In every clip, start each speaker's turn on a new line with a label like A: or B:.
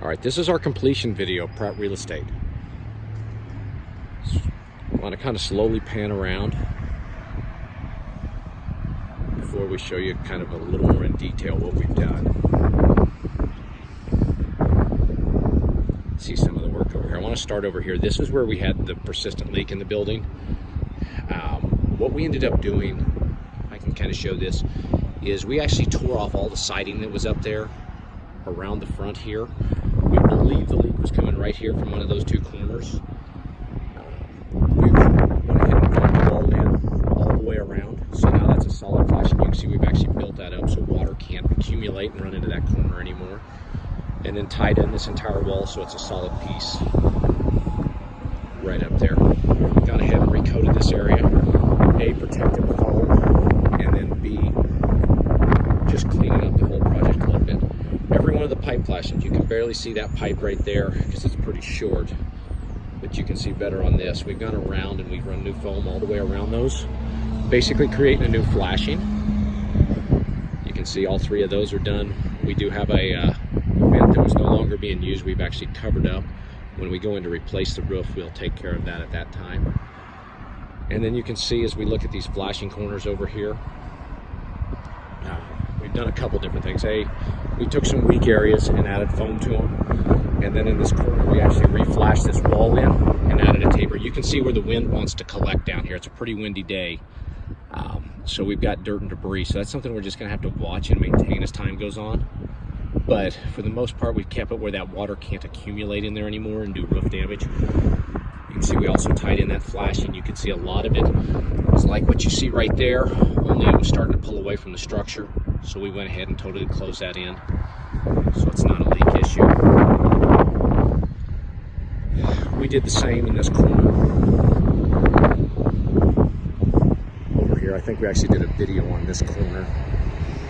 A: All right, this is our completion video, Pratt Real Estate. I want to kind of slowly pan around before we show you kind of a little more in detail what we've done. See some of the work over here. I want to start over here. This is where we had the persistent leak in the building. What we ended up doing, I can kind of show this, is we actually tore off all the siding that was up there around the front here. We believe the leak was coming right here from one of those two corners. We went ahead and put the wall in all the way around. So now that's a solid flashing. You can see we've actually built that up so water can't accumulate and run into that corner anymore. And then tied in this entire wall so it's a solid piece right up there. Gone ahead and recoated this area. A, protected the foam, and then B, just cleaning up the whole project a little bit. Every one of the pipe flashings, you can barely see that pipe right there because it's pretty short, but you can see better on this. We've gone around and we've run new foam all the way around those, basically creating a new flashing. You can see all three of those are done. We do have a vent that was no longer being used. We've actually covered up. When we go in to replace the roof, we'll take care of that at that time. And then you can see as we look at these flashing corners over here, we've done a couple different things. We took some weak areas and added foam to them. And then in this corner, we actually reflashed this wall in and added a taper. You can see where the wind wants to collect down here. It's a pretty windy day. So we've got dirt and debris. So that's something we're just gonna have to watch and maintain as time goes on. But for the most part, we've kept it where that water can't accumulate in there anymore and do roof damage. You can see we also tied in that flashing. You can see a lot of it was like what you see right there, only it was starting to pull away from the structure. So we went ahead and totally closed that in. So it's not a leak issue. We did the same in this corner. Over here, I think we actually did a video on this corner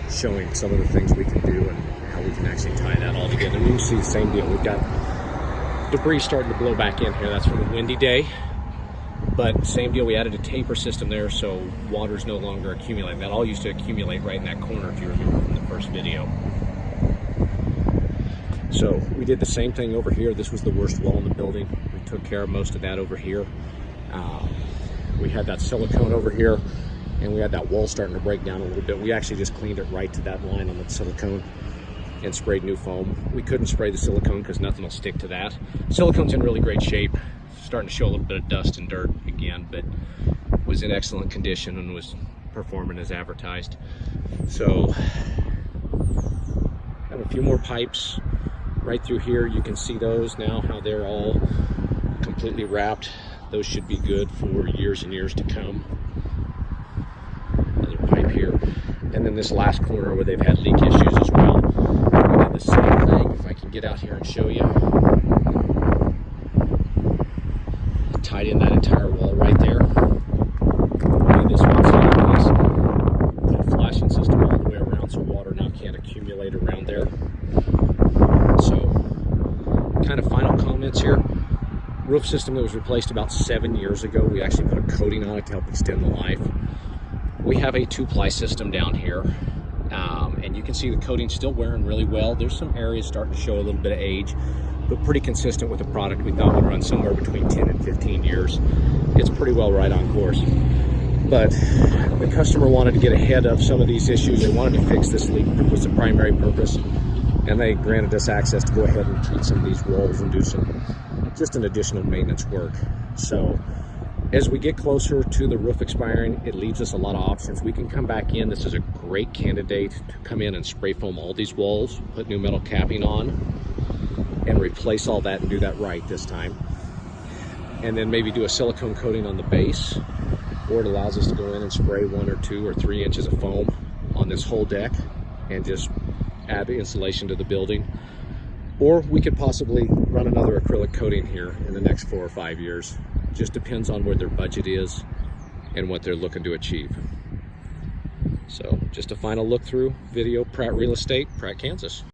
A: showing some of the things we can do and how we can actually tie that all together. And you can see the same deal. We've got debris starting to blow back in here. That's from a windy day. But same deal, we added a taper system there so water's no longer accumulating. That all used to accumulate right in that corner if you remember from the first video. So we did the same thing over here. This was the worst wall in the building. We took care of most of that over here. We had that silicone over here and we had that wall starting to break down a little bit. We actually just cleaned it right to that line on the silicone and sprayed new foam. We couldn't spray the silicone because nothing will stick to that. Silicone's in really great shape. Starting to show a little bit of dust and dirt again, but was in excellent condition and was performing as advertised. So have a few more pipes right through here. You can see those now, how they're all completely wrapped. Those should be good for years and years to come. Another pipe here. And then this last corner where they've had leak issues as well. We did the same thing. If I can get out here and show you. Tied in that entire wall right there. And this one's put a flashing system all the way around so water now can't accumulate around there. So, kind of final comments here. Roof system that was replaced about 7 years ago. We actually put a coating on it to help extend the life. We have a 2-ply system down here. And you can see the coating's still wearing really well. There's some areas starting to show a little bit of age, but pretty consistent with the product. We thought would run somewhere between 10 and 15 years. It's pretty well right on course. But the customer wanted to get ahead of some of these issues. They wanted to fix this leak, that was the primary purpose. And they granted us access to go ahead and treat some of these walls and do just an additional maintenance work. So as we get closer to the roof expiring, it leaves us a lot of options. We can come back in. This is a great candidate to come in and spray foam all these walls, put new metal capping on, and replace all that and do that right this time. And then maybe do a silicone coating on the base, or it allows us to go in and spray 1 or 2 or 3 inches of foam on this whole deck and just add the insulation to the building. Or we could possibly run another acrylic coating here in the next 4 or 5 years. Just depends on where their budget is and what they're looking to achieve. So just a final look through video, Pratt Real Estate, Pratt, Kansas.